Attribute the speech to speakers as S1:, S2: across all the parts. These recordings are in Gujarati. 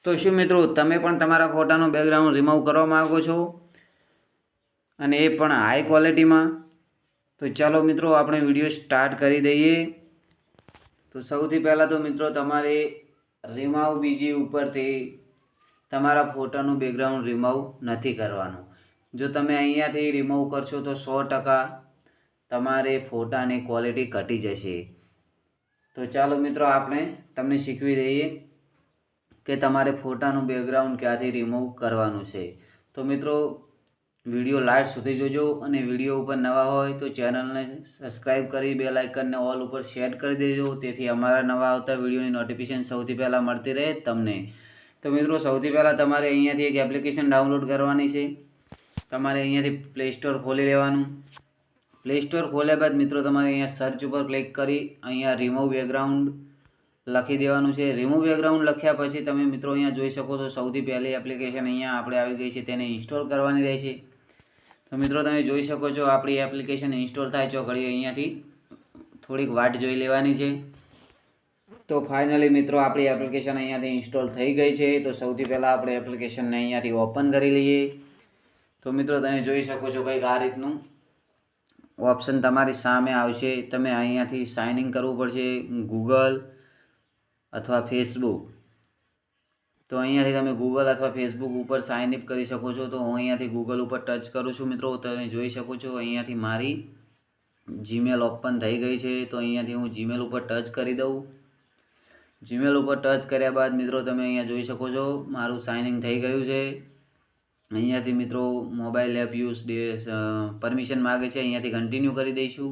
S1: તો શું મિત્રો તમે પણ તમારા ફોટાનું બેકગ્રાઉન્ડ રિમૂવ કરવા માંગો છો અને એ પણ હાઈ ક્વોલિટીમાં? તો ચાલો મિત્રો આપણે વિડીયો સ્ટાર્ટ કરી દઈએ. તો સૌથી પહેલાં તો મિત્રો તમારે રિમૂવ બીજી ઉપરથી તમારા ફોટાનું બેકગ્રાઉન્ડ રિમૂવ નથી કરવાનું. જો તમે અહીંયાથી રિમૂવ કરશો તો 100% તમારે ફોટાની ક્વોલિટી ઘટી જશે. તો ચાલો મિત્રો આપણે તમને શીખવી દઈએ કે તમારે ફોટાનું બેકગ્રાઉન્ડ ક્યાંથી રિમૂવ કરવાનું છે. તો મિત્રો વિડીયો લાસ્ટ સુધી જોજો અને વિડીયો ઉપર નવા હોય તો ચેનલને સબસ્ક્રાઈબ કરી બેલ આઇકનને ઓલ ઉપર સેટ કરી દેજો, તેથી અમારા નવા આવતા વિડીયોની નોટિફિકેશન સૌથી પહેલાં મળતી રહે તમને. તો મિત્રો સૌથી પહેલાં તમારે અહીંયાથી એક એપ્લિકેશન ડાઉનલોડ કરવાની છે. તમારે અહીંયાથી પ્લે સ્ટોર ખોલી લેવાનું. પ્લે સ્ટોર ખોલ્યા બાદ મિત્રો તમારે અહીંયા સર્ચ ઉપર ક્લિક કરી અહીંયા રિમૂવ બેકગ્રાઉન્ડ લખી દેવાનું છે. રિમૂવ બેકગ્રાઉન્ડ લખ્યા પછી તમે મિત્રો અહીંયા જોઈ શકો તો સૌથી પહેલી એપ્લિકેશન અહીંયા આપણે આવી ગઈ છે, તેને ઇન્સ્ટોલ કરવાની રહેશે. તો મિત્રો તમે જોઈ શકો છો આપણી એપ્લિકેશન ઇન્સ્ટોલ થાય છો ઘડી અહીંયાથી થોડીક વાટ જોઈ લેવાની છે. તો ફાઇનલી મિત્રો આપણી એપ્લિકેશન અહીંયાથી ઇન્સ્ટોલ થઈ ગઈ છે. તો સૌથી પહેલાં આપણે એપ્લિકેશનને અહીંયાથી ઓપન કરી લઈએ. તો મિત્રો તમે જોઈ શકો છો કંઈક આ રીતનું ઓપ્શન તમારી સામે આવશે. તમે અહીંયાથી સાઇન ઇન કરવું પડશે ગૂગલ અથવા ફેસબુક. તો અહીંયાથી તમે ગૂગલ અથવા ફેસબુક ઉપર સાઇન અપ કરી શકો છો. તો હું અહીંયાથી ગૂગલ ઉપર ટચ કરું છું મિત્રો. તમે જોઈ શકો છો અહીંયાથી મારી જીમેલ ઓપન થઈ ગઈ છે. તો અહીંયાથી હું જીમેલ ઉપર ટચ કરી દઉં. જીમેલ ઉપર ટચ કર્યા બાદ મિત્રો તમે અહીંયા જોઈ શકો છો મારું સાઇન ઇન થઈ ગયું છે. અહીંયાથી મિત્રો મોબાઈલ એપ યુઝ પરમિશન માગે છે, અહીંયાથી કન્ટિન્યુ કરી દઈશું.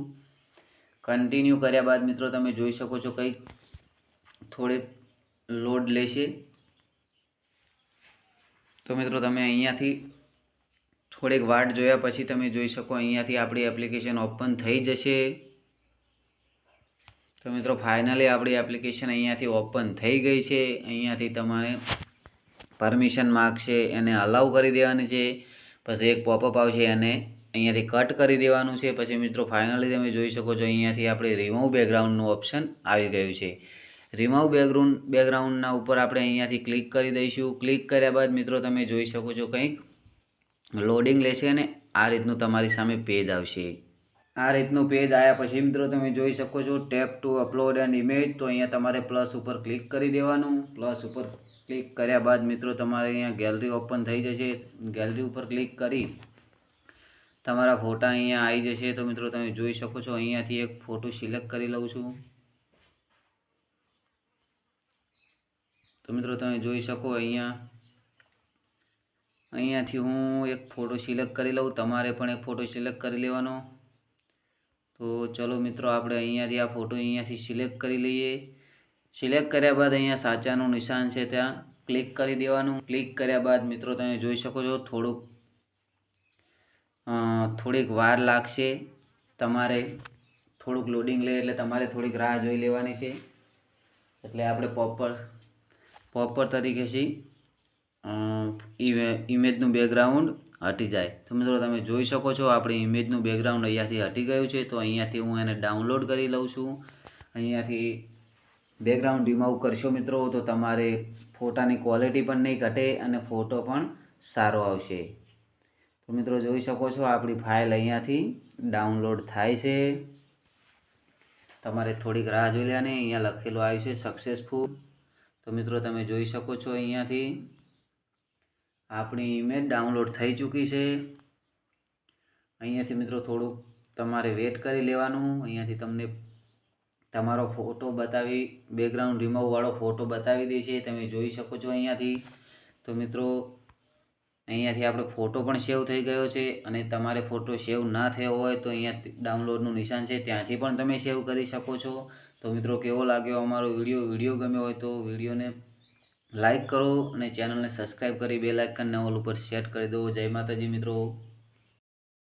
S1: કન્ટિન્યુ કર્યા બાદ મિત્રો તમે જોઈ શકો છો કંઈક થોડીક લોડ લેશે. તો મિત્રો તમે અહીંયાથી થોડીક વાટ જોયા પછી તમે જોઈ શકો અહીંયાથી આપણી એપ્લિકેશન ઓપન થઈ જશે. તો મિત્રો ફાઇનલી આપણી એપ્લિકેશન અહીંયાથી ઓપન થઈ ગઈ છે. અહીંયાથી તમારે પરમિશન માગશે, એને અલાઉ કરી દેવાની છે. પછી એક પોપઅપ આવશે એને અહીંયાથી કટ કરી દેવાનું છે. પછી મિત્રો ફાઇનલી તમે જોઈ શકો છો અહીંયાથી આપણે રિમૂવ બેકગ્રાઉન્ડનું ઓપ્શન આવી ગયું છે. રિમૂવ બેકગ્રાઉન્ડના ઉપર આપણે અહીંયાથી ક્લિક કરી દઈશું. ક્લિક કર્યા બાદ મિત્રો તમે જોઈ શકો છો કંઈક લોડિંગ લેશે અને આ રીતનું તમારી સામે પેજ આવશે. આ રીતનું પેજ આવ્યા પછી મિત્રો તમે જોઈ શકો છો tap to upload and image. તો અહીંયા તમારે પ્લસ ઉપર ક્લિક કરી દેવાનું. પ્લસ ઉપર ક્લિક કર્યા બાદ મિત્રો તમારે અહીંયા ગેલેરી ઓપન થઈ જશે. ગેલેરી ઉપર ક્લિક કરી તમારા ફોટા અહીંયા આવી જશે. તો મિત્રો તમે જોઈ શકો છો અહીંયાથી એક ફોટો સિલેક્ટ કરી લઉં છું. તો મિત્રો તમે જોઈ શકો અહીંયાથી હું એક ફોટો સિલેક્ટ કરી લઉં. તમારે પણ એક ફોટો સિલેક્ટ કરી લેવાનો. તો ચલો મિત્રો આપણે અહીંયાથી આ ફોટો અહીંયાથી સિલેક્ટ કરી લઈએ. સિલેક્ટ કર્યા બાદ અહીંયા સાચાનું નિશાન છે ત્યાં ક્લિક કરી દેવાનું. ક્લિક કર્યા બાદ મિત્રો તમે જોઈ શકો છો થોડીક વાર લાગશે. તમારે થોડુંક લોડિંગ લે એટલે તમારે થોડીક રાહ જોઈ લેવાની છે, એટલે આપણે પોપર તરીકેથી ઇમેજનું બેકગ્રાઉન્ડ હટી જાય. તો મિત્રો તમે જોઈ શકો છો આપણી ઇમેજનું બેકગ્રાઉન્ડ અહીંયાથી હટી ગયું છે. તો અહીંયાથી હું એને ડાઉનલોડ કરી લઉં છું. અહીંયાથી બેકગ્રાઉન્ડ રિમૂવ કરશો મિત્રો તો તમારે ફોટાની ક્વોલિટી પણ નહીં ઘટે અને ફોટો પણ સારો આવશે. તો મિત્રો જોઈ શકો છો આપણી ફાઇલ અહીંયાથી ડાઉનલોડ થાય છે. તમારે થોડીક રાહ જોઈ લેવાની. અહીંયા લખેલું આવ્યું છે સક્સેસફુલ. તો મિત્રો તમે જોઈ શકો છો અહીંયાથી આપણી ઇમેજ ડાઉનલોડ થઈ ચૂકી છે. અહીંયાથી મિત્રો થોડુંક તમારે વેટ કરી લેવાનું. અહીંયાથી તમને તમારો ફોટો બતાવી બેકગ્રાઉન્ડ રિમૂવવાળો ફોટો બતાવી દે છે, તમે જોઈ શકો છો અહીંયાથી. તો મિત્રો અહીંયાથી આપણો ફોટો પણ સેવ થઈ ગયો છે અને તમારે ફોટો સેવ ના થયો હોય તો અહીંયા ડાઉનલોડનું નિશાન છે ત્યાંથી પણ તમે સેવ કરી શકો છો. તો મિત્રો કેવો લાગ્યો અમારો વિડીયો ગમ્યો હોય તો વિડીયોને લાઈક કરો અને ચેનલને સબસ્ક્રાઈબ કરી બેલ આઇકનને ઓલ ઉપર સેટ કરી દો. જય માતાજી મિત્રો.